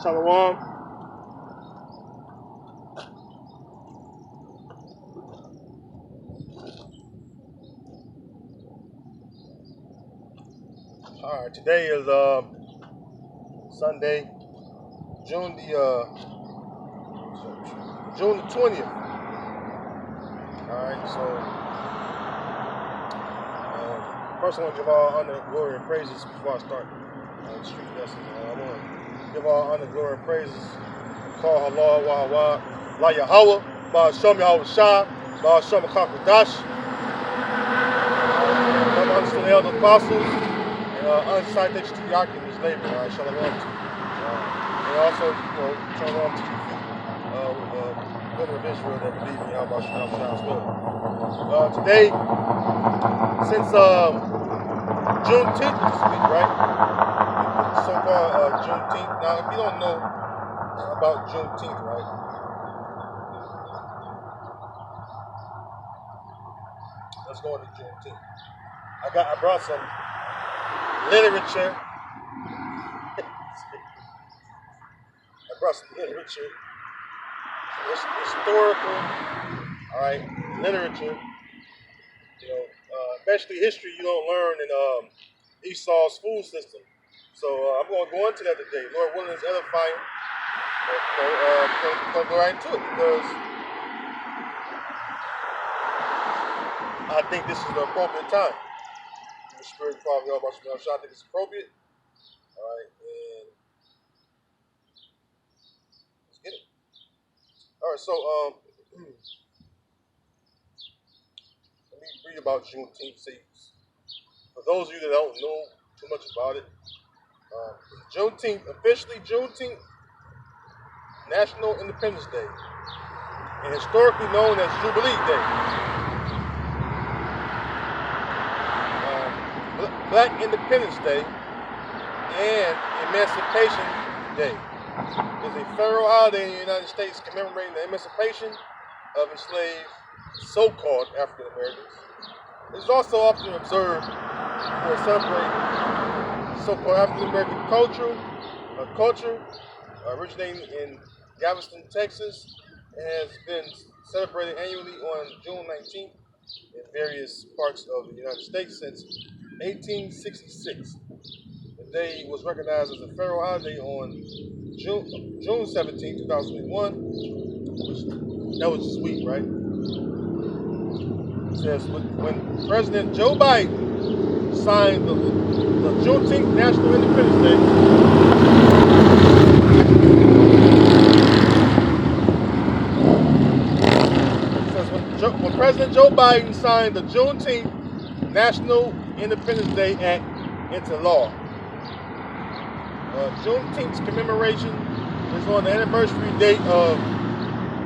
Shalom. All right, today is Sunday, June the June the 20th. All right, so first I want to give all honor, glory, and praises before I start the street lesson. I want to give all honor, glory, and praises. Call Allah, Wahawah, La Yahweh, Ba'ashem Yahweh Shah, Ba'ashem Kakadash. I'm understand the elder apostles, and unsighted to the occupants labor. All right, shalom to you. And also, shalom to you, women of Israel that believe in Yahweh Shah as well. Today, since Juneteenth this week, right? So-called Juneteenth. Now, if you don't know about Juneteenth, right? Let's go into Juneteenth. I brought some literature. I brought some literature, historical, all right, literature. You know, especially history you don't learn in Esau's school system. So I'm going to go into that today. Lord willing, is edifying. We'll go right into it because I think this is the appropriate time. The Spirit probably all about I think it's appropriate. All right, and let's get it. All right, so let me read about Juneteenth. For those of you that don't know too much about it, Juneteenth, officially Juneteenth, National Independence Day, and historically known as Jubilee Day. Black Independence Day and Emancipation Day is a federal holiday in the United States commemorating the emancipation of enslaved so-called African Americans. It is also often observed for celebrating so-called African American culture originating in Galveston, Texas, and has been celebrated annually on June 19th in various parts of the United States since 1866. The day was recognized as a federal holiday on June 17, 2001. That was this week, right? It says when President Joe Biden signed the Juneteenth National Independence Day. It says when President Joe Biden signed the Juneteenth National Independence Day Act into law. Juneteenth's commemoration is on the anniversary date of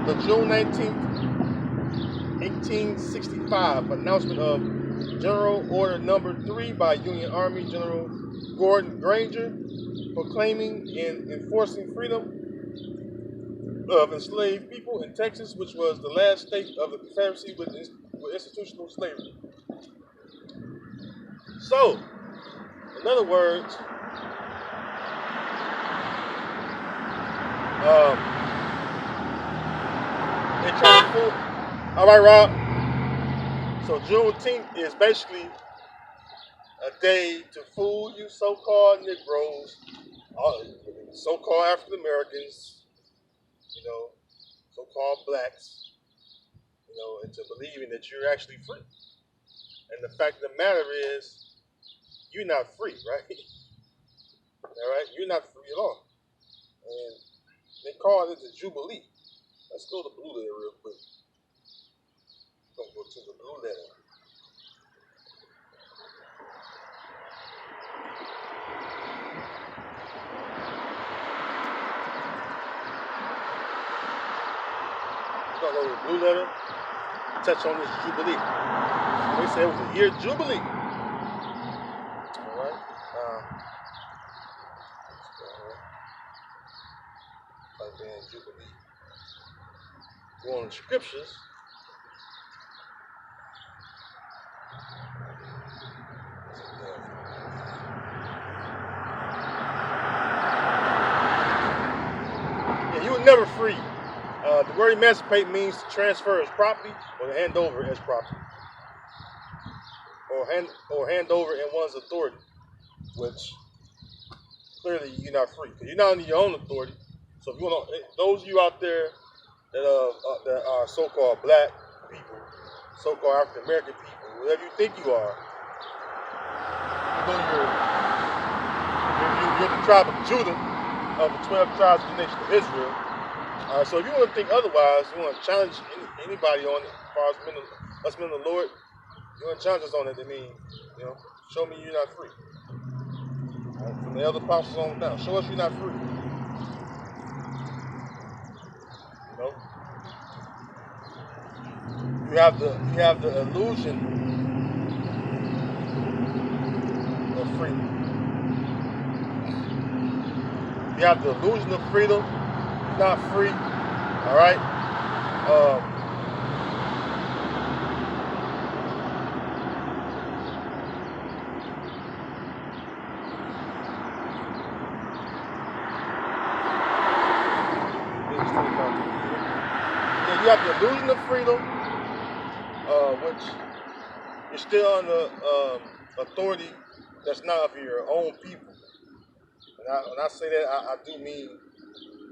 the June 19th, 1865 announcement of General Order Number 3 by Union Army General Gordon Granger proclaiming and enforcing freedom of enslaved people in Texas, which was the last state of the Confederacy with institutional slavery. So, in other words, they try to fool. All right, Rob. So Juneteenth is basically a day to fool you so-called Negroes, so-called African Americans, so-called blacks, into believing that you're actually free. And the fact of the matter is, you're not free, right? All right, you're not free at all. And they call it the Jubilee. Let's go to Blue Letter real quick. We're going to go to the Blue Letter. We're going to go to the Blue Letter, touch on this Jubilee. They say it was a year Jubilee. All right. Type in Jubilee. Go on the scriptures. never free. The word emancipate means to transfer as property or to hand over as property, or hand over in one's authority, which clearly you're not free because you're not under your own authority. So if you want to, those of you out there that are so-called black people, so-called African American people, whatever you think you are, you know you're the tribe of Judah of the 12 tribes of the nation of Israel. So if you want to think otherwise, you want to challenge anybody on it, as far as us men of the Lord, you want to challenge us on it, I mean, show me you're not free. From the elder apostles on down, show us you're not free. You have the illusion of freedom. You have the illusion of freedom. You're not free. All right. You have the illusion of freedom, which you're still under authority that's not of your own people. And when I say that, I do mean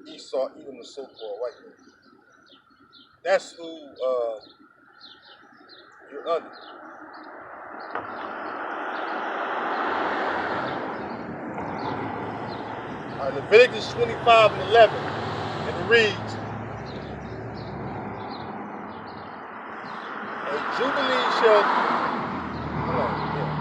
Esau, even the so-called white man. That's who you're under. Leviticus 25:11, and it reads, "A jubilee shall." Hold on, yeah.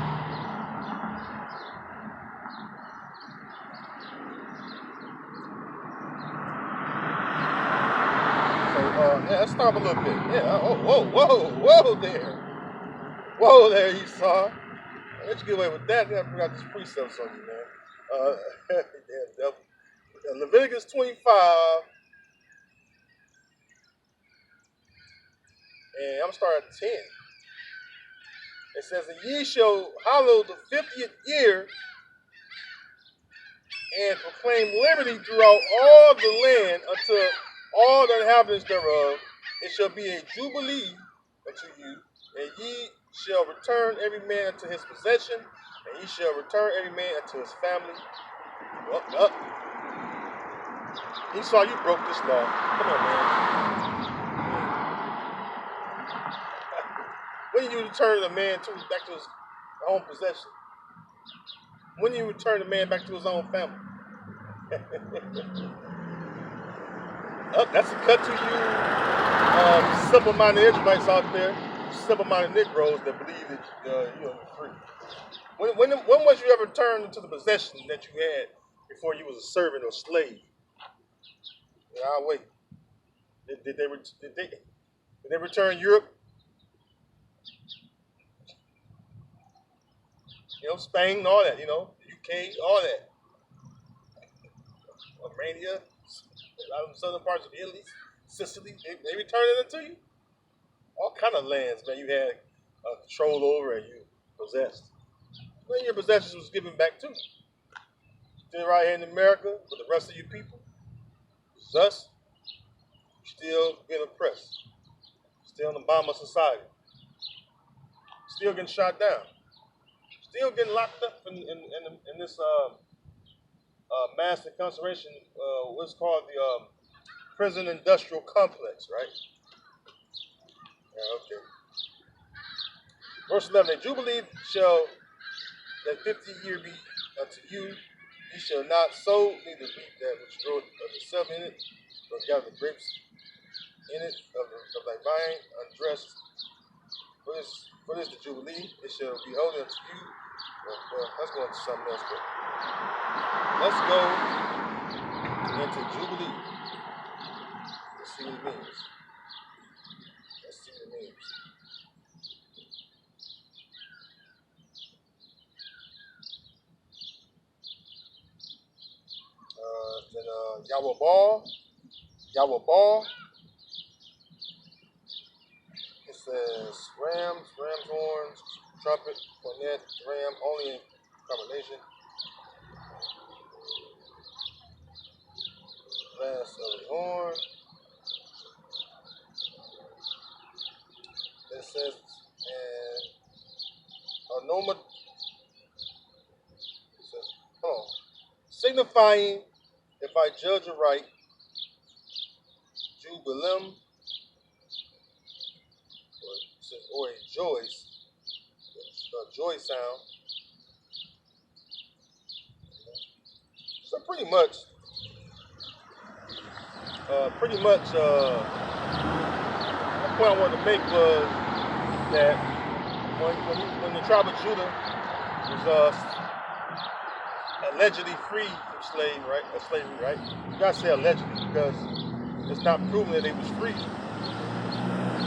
So let's stop a little bit. Yeah. Whoa there, Esau. Let you get away with that. I forgot these precepts on you, man. Damn devil. Leviticus 25, and I'm starting at 10. It says, "And ye shall hallow the 50th year, and proclaim liberty throughout all the land unto all the inhabitants thereof. It shall be a jubilee unto you, and ye shall return every man unto his possession, and ye shall return every man unto his family." Up. Esau, you broke this law. Come on, man. When you return a man back to his own possession? When you return a man back to his own family? That's a cut to you simple-minded Israelites out there, simple-minded Negroes that believe that you're free. When was you ever turned into the possession that you had before you was a servant or slave? Yeah, I'll wait. Did they return Europe? Spain, all that. UK, all that. Armenia, a lot of the southern parts of Italy, Sicily. They returned it to you. All kind of lands, man. You had control over and you possessed. When your possessions was given back to you. Still right here in America with the rest of you people. It's us. Still being oppressed. Still in the bottom of society. Still getting shot down. Still getting locked up in this mass incarceration, what's called the prison industrial complex, right? Yeah, okay. Verse 11, "A jubilee shall that 50 year be unto you. Ye shall not sow, neither reap that which groweth of itself in it, nor gather the grapes in it of thy vine undressed. For this the jubilee, it shall be holy unto you." Well, let's go into something else quick. Let's go into jubilee. Let's see what it means. Then Yahweh Ball. It says rams, horns, trumpet, cornet, ram, only in combination. Last of the on. It says, and Anoma, hold on, signifying, if I judge aright, jubilim, or a joy sound. So pretty much, the point I wanted to make was that when the tribe of Judah was allegedly freed from slavery, right? You gotta say allegedly because it's not proven that they was free,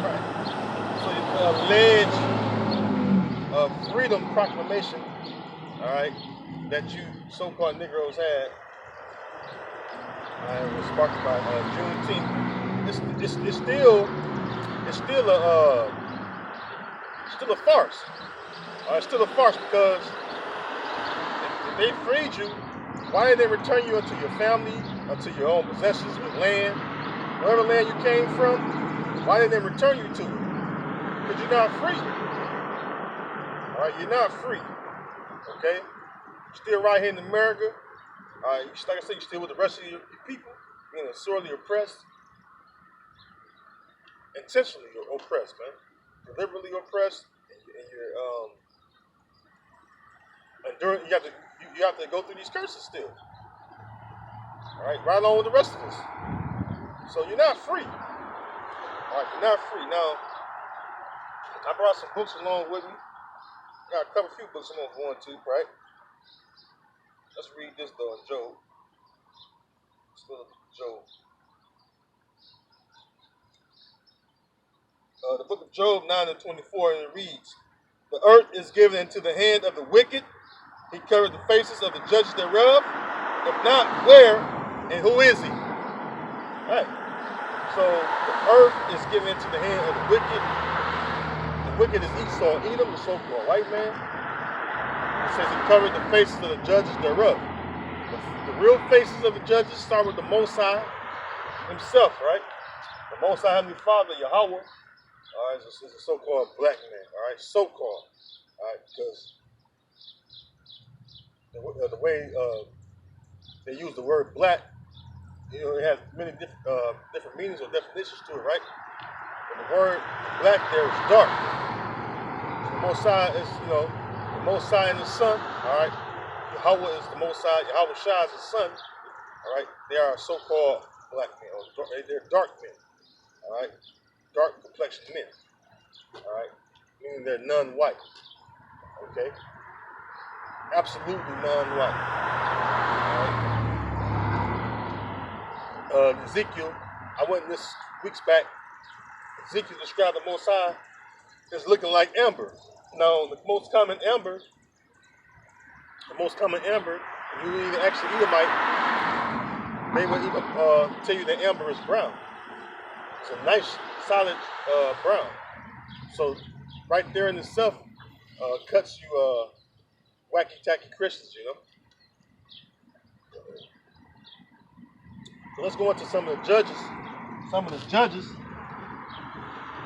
right? So the alleged freedom proclamation, all right, that you so-called Negroes had, was sparked by Juneteenth. It's still a farce. It's still a farce because if they freed you, why didn't they return you unto your family, unto your own possessions with land, whatever land you came from? Why didn't they return you to it? Because you're not free. All right, you're not free. Okay, you're still right here in America. All right, like I said, you're still with the rest of your people, being sorely oppressed, intentionally oppressed, man, deliberately oppressed, and you're enduring. You have to go through these curses still. All right, right along with the rest of us. So you're not free. All right, you're not free. Now, I brought some books along with me. I got a couple few books I'm gonna go into, right? Let's read this though in Job. Still Job. The book of Job 9:24, and it reads, "The earth is given into the hand of the wicked. He covered the faces of the judges thereof. If not, where and who is he?" Right. So the earth is given into the hand of the wicked. The wicked is Esau, Edom, the so-called white man. It says he covered the faces of the judges thereof. The real faces of the judges start with the Most High himself, right? The Most High Heavenly Father, Yahweh, all right, is a so-called black man, all right, so-called, all right, because the way they use the word black, it has many different meanings or definitions to it, right? And the word black there is dark. So the Most High is, the Most High and the Son, all right? Yahweh is the Most High, Yahweh Shah is his son, all right? They are so-called black men, or they're dark men, all right? Dark complexioned men, all right? Meaning they're non-white, okay? Absolutely non-white, all right? Ezekiel, I went this weeks back, Ezekiel described the Most High as looking like amber. Now, the most common amber, if you even actually Edomite, they will even tell you that amber is brown. It's a nice, solid brown. So right there in itself cuts you wacky-tacky Christians, So let's go into some of the judges. I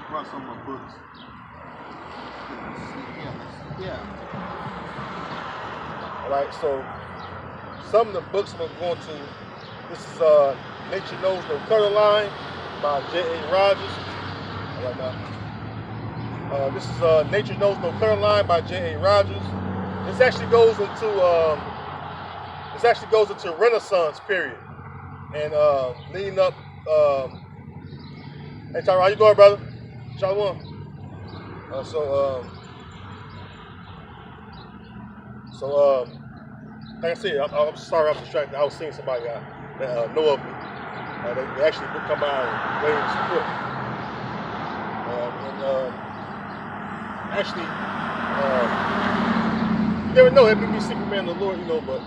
brought some of my books. Yeah. All right, so some of the books I'm going to, this is Nature Knows No Color Line by J.A. Rogers. All right, now. This is Nature Knows No Color Line by J.A. Rogers. This actually goes into Renaissance period and leading up. Hey, Tyra, how you doing, brother? Shalom. Like I said, I'm sorry I'm distracted. I was seeing somebody that know of me. They actually would come by and wave and support. You never know. That may be secret man of the Lord, but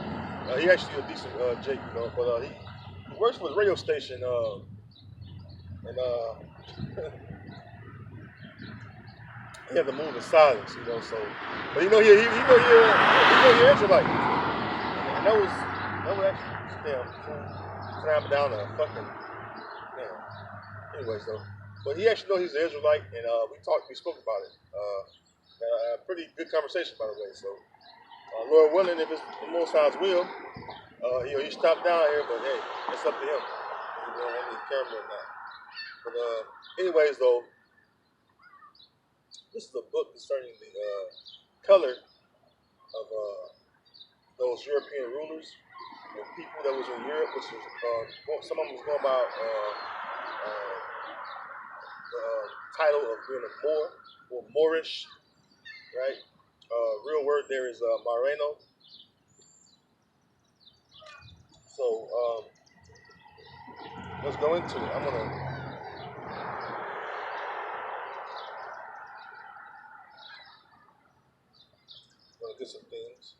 he actually a decent Jake, but he works for the radio station, and he had to move in silence, so, but he Israelite. And that was actually, snap down a fucking Anyways, though, but he actually knows he's an Israelite, and we spoke about it. A pretty good conversation, by the way. So, Lord willing, if it's the Most High's will, he stopped down here, but hey, it's up to him. You know, on the camera or not. But anyways, though, this is a book concerning the color of those European rulers, the people that was in Europe, which was some of them was going about the title of being a Moor or Moorish, right? Real word there is Moreno. So let's go into it. I'm gonna get some things.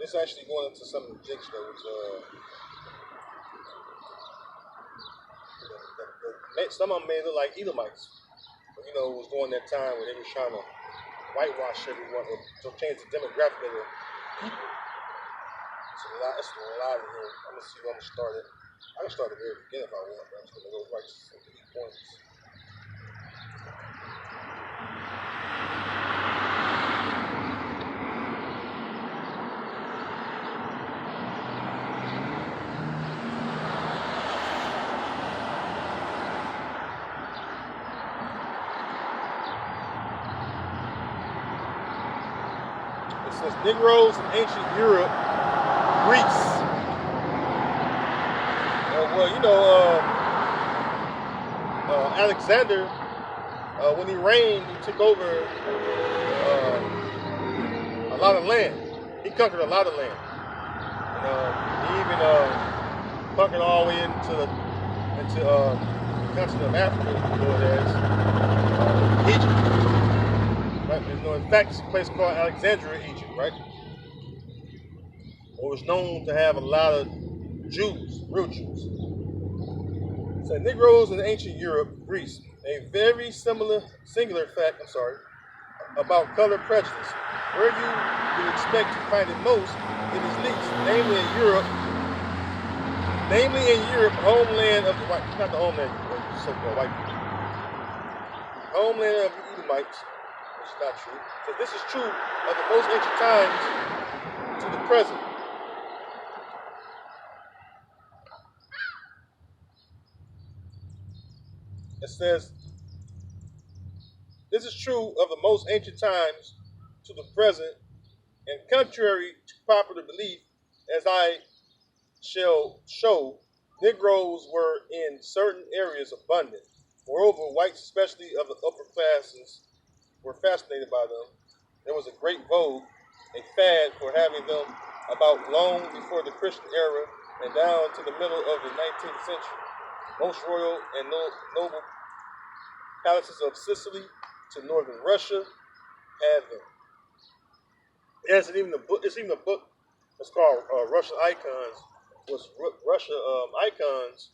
It's actually going into some of the dicks that was some of them made it look like Edomites. But, it was during that time when they were trying to whitewash everyone to change the demographic of the people. It's a lot in here. I'm gonna see where I'm gonna start it. I can start at the very beginning if I want, but I'm just gonna go right to some key points. It says Negroes in ancient Europe, Greece. Alexander, when he reigned, he took over a lot of land. He conquered a lot of land. He even conquered all the way into the continent of Africa, known as Egypt. Right? In fact, it's a place called Alexandria, Egypt, right? It was known to have a lot of Jews, real Jews. So Negroes in ancient Europe, Greece, a very singular fact, about color prejudice. Where you would expect to find it most, it is least, namely in Europe, homeland of the white, not the homeland of the so-called white people, homeland of the Edomites, which is not true. So this is true of the most ancient times to the present. It says, this is true of the most ancient times to the present, and contrary to popular belief, as I shall show, Negroes were in certain areas abundant. Moreover, whites, especially of the upper classes, were fascinated by them. There was a great vogue, a fad for having them about long before the Christian era and down to the middle of the 19th century. Most royal and noble palaces of Sicily to northern Russia had them. It's even a book. It's called Russian Icons. Was Russia icons?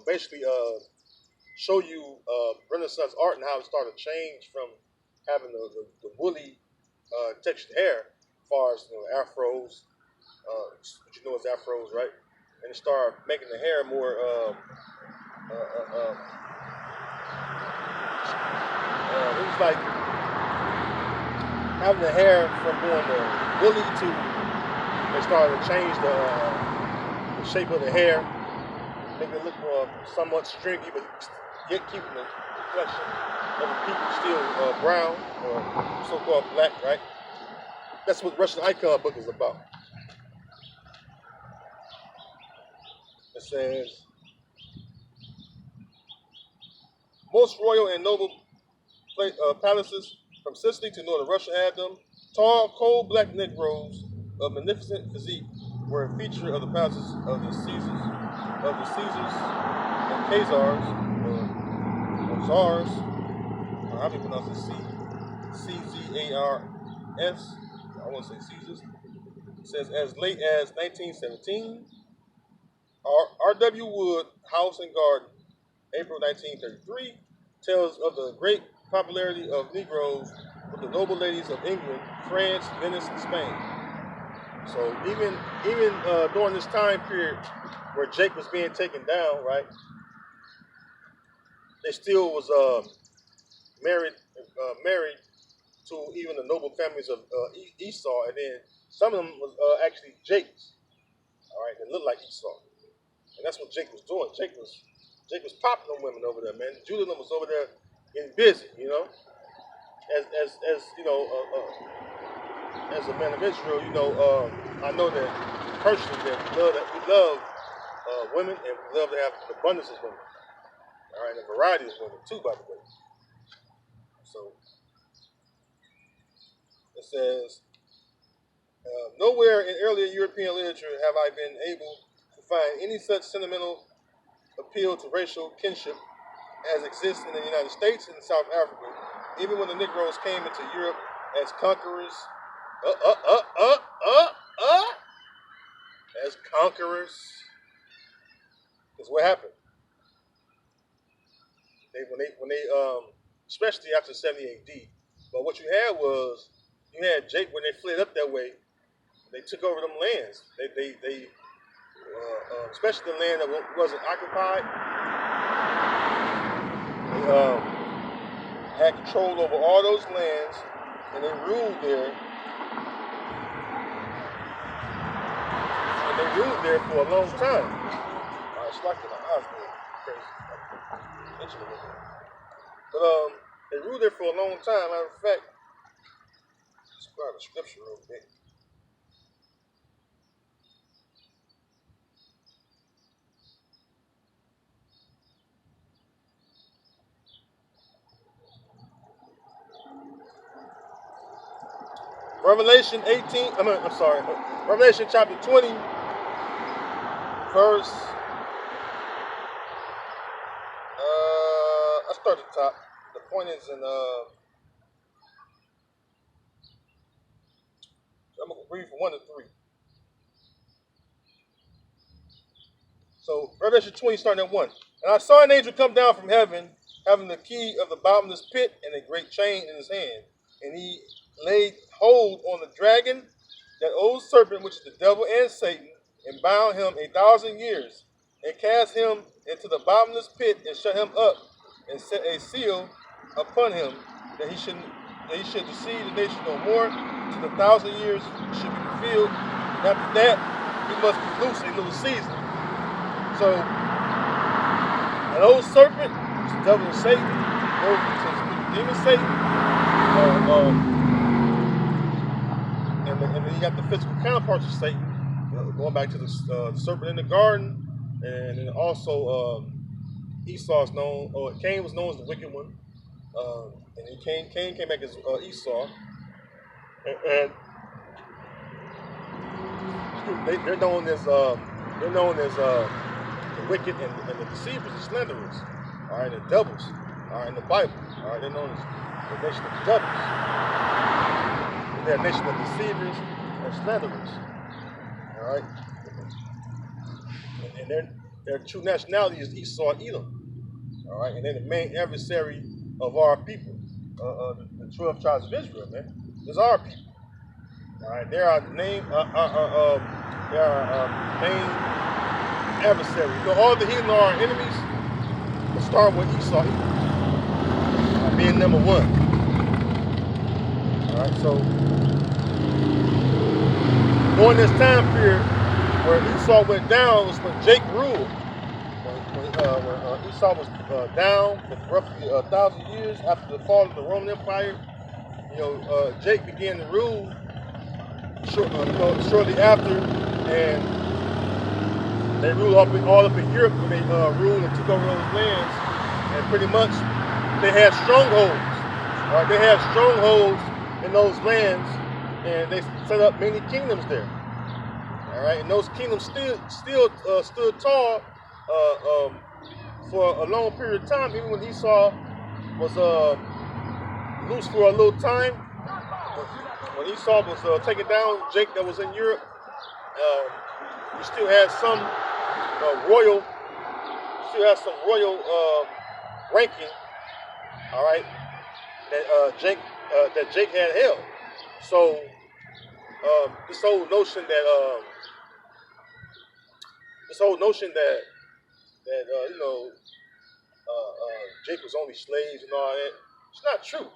Basically show you Renaissance art and how it started to change from having the woolly textured hair, as far as afros. What you know is afros, right? And it started making the hair more. It was like having the hair from going the woolly to, they started to change the shape of the hair, make it look more somewhat stringy, but yet keeping the complexion of the people still brown or so-called black, right? That's what Russian Icon book is about. It says, most royal and noble palaces from Sicily to northern Russia had them. Tall, coal-black Negroes of magnificent physique were a feature of the palaces of the Caesars and Khazars, Czars, or how do you pronounce it? C-Z-A-R-S. I want to say Caesars. It says as late as 1917, R.W. Wood, House and Garden, April 1933, tells of the great popularity of Negroes with the noble ladies of England, France, Venice, and Spain. So even during this time period where Jake was being taken down, right, they still was married to even the noble families of Esau, and then some of them was actually Jake's. All right, that looked like Esau, and that's what Jake was doing. Jake was popping them women over there, man. Judah was over there getting busy, you know. As you know, as a man of Israel, you know, I know that personally that we love women, and we love to have an abundance of women. All right, and a variety of women too, by the way. So it says, nowhere in earlier European literature have I been able to find any such sentimental appeal to racial kinship as exists in the United States and South Africa. Even when the Negroes came into Europe as conquerors, as conquerors, because what happened? When they especially after 70 AD. But what you had was Jake when they fled up that way. They took over them lands. They especially the land that wasn't occupied. They had control over all those lands, and they ruled there. And they ruled there for a long time. It's like the eyes crazy. But they ruled there for a long time. Matter of fact, let's grab the scripture real quick. Revelation 18, Revelation chapter 20, verse, I start at the top. The point is in, I'm going to read from 1 to 3. So, Revelation 20, starting at 1. And I saw an angel come down from heaven, having the key of the bottomless pit and a great chain in his hand. And he laid hold on the dragon, that old serpent which is the devil and Satan, and bound him 1,000 years, and cast him into the bottomless pit, and shut him up, and set a seal upon him, that he should deceive the nation no more, till the 1,000 years should be fulfilled. And after that, he must be loose a little season. So, an old serpent, which is the devil and Satan, goes to the demon Satan. And then you got the physical counterparts of Satan, going back to the serpent in the garden, and then also Esau's known, or Cain was known as the wicked one, and then Cain came back as Esau, and they're known as the wicked and the deceivers, the slanderers, all right, the devils, all right, in the Bible, all right, they're known as the nation of the devils. They're a nation of deceivers and slanderers. All right? And their true nationality is Esau and Edom. All right? And they're the main adversary of our people. The 12 tribes of Israel, man. It's our people. All right? They're our main adversary. You know, all the heathen are our enemies. Let's start with Esau and Edom. Being number one. All right? So, during this time period where Esau went down was when Jake ruled. When Esau was down for roughly 1,000 years after the fall of the Roman Empire, you know, Jake began to rule shortly after, and they ruled all up in Europe, where they ruled and took over those lands, and pretty much they had strongholds. All right, they had strongholds in those lands, and they set up many kingdoms there. All right, and those kingdoms still stood tall for a long period of time, even when Esau was loose for a little time. When Esau was taking down Jake that was in Europe, you still had some royal, ranking. All right, that Jake had held. So this whole notion that Jake was only slaves and all that, it's not true.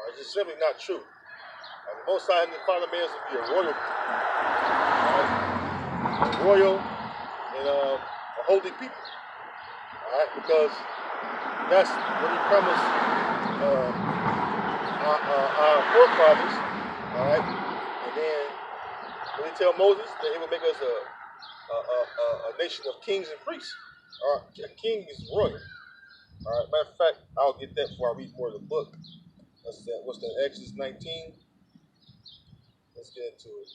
It's just simply not true. The Most High and the Father made us to be a royal and a holy people. All right, because that's what He promised our forefathers. All right, and then when He tell Moses that He would make us a nation of kings and priests. All right, a king is royal. All right, matter of fact, I'll get that before I read more of the book. What's that? Exodus 19. Let's get into it.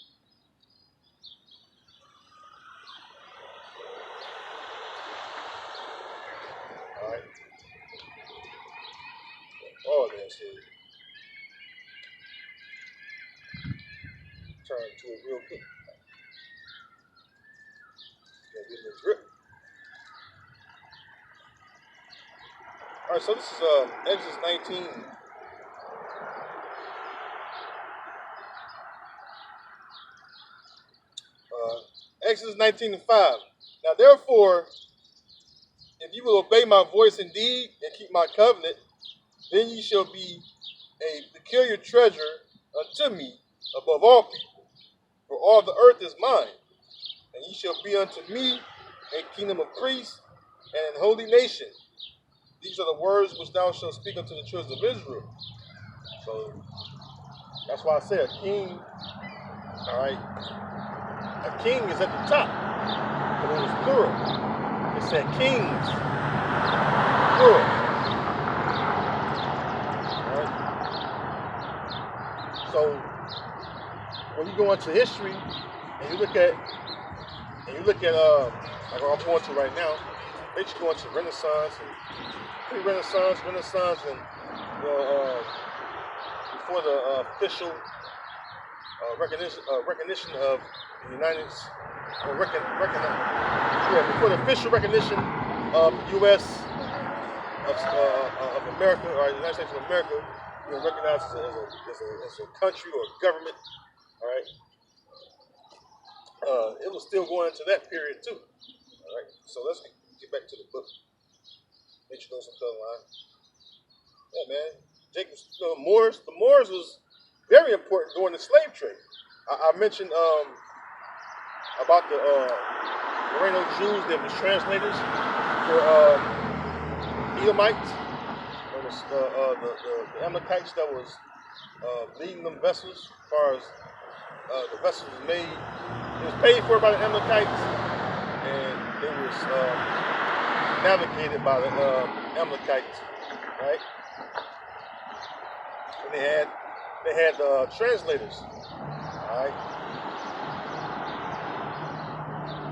All right. Oh, that's it. Turn to it real quick. Get in the grip. All right, so this is Exodus 19. Exodus 19:5. Now therefore, if you will obey my voice indeed and keep my covenant, then ye shall be a peculiar treasure unto me above all people. For all the earth is mine, and ye shall be unto me a kingdom of priests and an holy nation. These are the words which thou shalt speak unto the children of Israel. So that's why I say a king, all right, a king is at the top, but it was plural. It said kings, plural. All right. So when you go into history and you look at like I'm going to right now, they just go into Renaissance and pre-Renaissance, Renaissance, and before the official recognition of the United States, before the official recognition of the U.S. of America, or the United States of America, recognized as a country or a government. All right, it was still going into that period too. All right, so let's get back to the book. Make sure those some line. Yeah, man. The Moors was very important during the slave trade. I mentioned about the Moreno Jews that was translators for Edomites, and the Amalekites that was leading them vessels. As far as the vessels was made, it was paid for by the Amalekites, and it was navigated by the Amalekites, right? And they had translators, all right?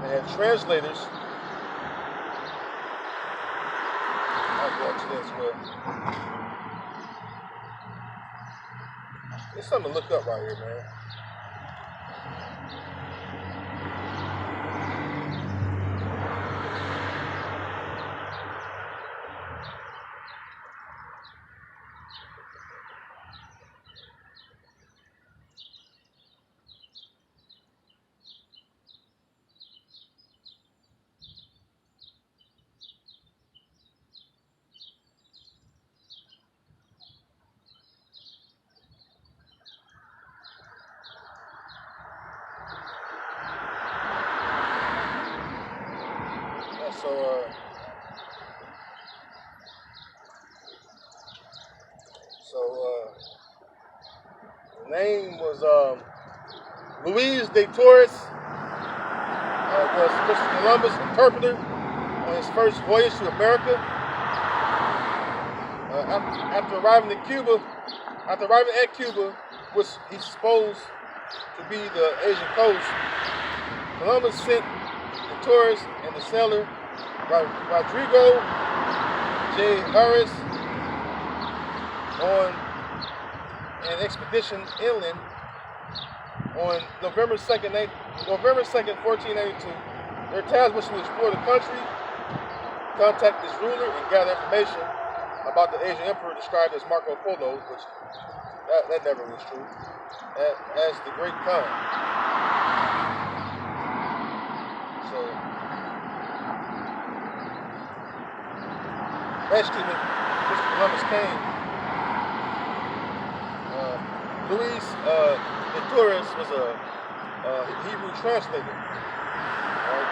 They had translators. I'll go into that as well. There's something to look up right here, man. The name was Luis de Torres, was Christopher Columbus' interpreter on his first voyage to America. After arriving at Cuba, which he's supposed to be the Asian coast, Columbus sent the Torres and the sailor Rodrigo J. Harris on an expedition inland on November 2nd, 1492. Their task was to explore the country, contact its ruler, and gather information about the Asian emperor described as Marco Polo, which that never was true, as the Great Khan. So, basically, when Mr. Columbus came, Luis de Torres was a Hebrew translator. Right?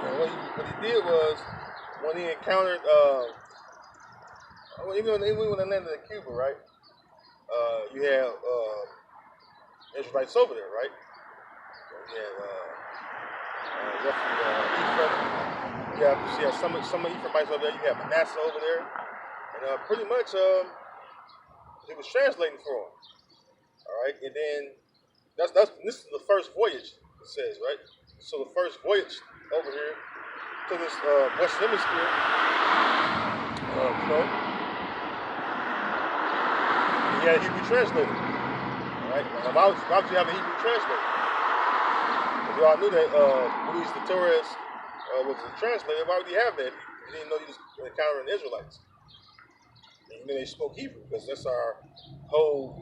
And what he did was, when he encountered, even when they landed in Cuba, right? You have Israelites over there, right? You have Ephraim. You have some Ephraimites over there. You have Manasseh over there, and pretty much he was translating for him. All right, and then this is the first voyage. It says, right? So the first voyage over here to this Western Hemisphere, he had a Hebrew translator. All right, and why would you have a Hebrew translator? Because we all knew that Luis de Torres was a translator. Why would he have that? He didn't know he was encountering Israelites. And then they spoke Hebrew, because that's our whole,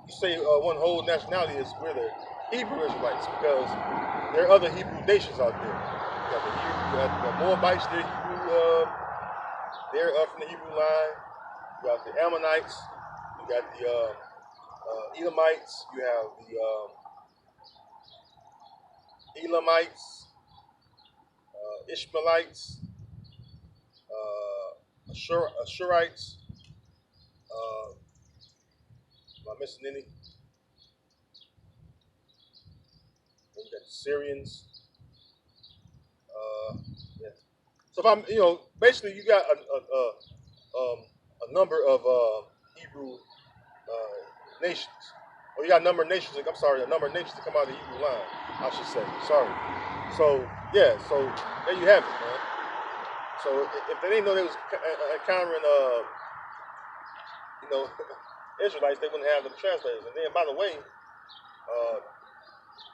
you say one whole nationality is we're the Hebrew Israelites, because there are other Hebrew nations out there. You got the Moabites, they're Hebrew, they're up from the Hebrew line. You got the Ammonites, you got the Edomites, you have the Elamites, Ishmaelites, Ashurites. Am I missing any? Then you got the Syrians. Yeah. So if I'm, basically you got a number of Hebrew nations. Or you got a number of nations. A number of nations to come out of the Hebrew line, I should say. Sorry. So yeah. So there you have it, man. So if they didn't know they was encountering, Israelites, they wouldn't have them translators. And then, by the way,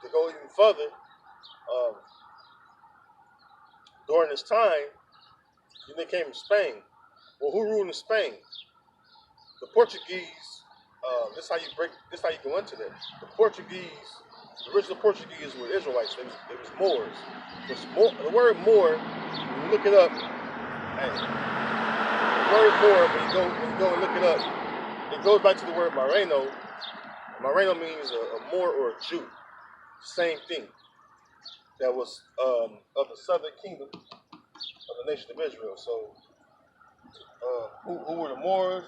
to go even further, during this time, they came from Spain. Well, who ruled in Spain? The Portuguese. This is how you go into that. The original Portuguese were Israelites. They was Moors. The word Moor, when you look it up, the word Moor, when you go and look it up, it goes back to the word Moreno. Moreno means a Moor or a Jew. Same thing. That was of the southern kingdom of the nation of Israel. So, who were the Moors?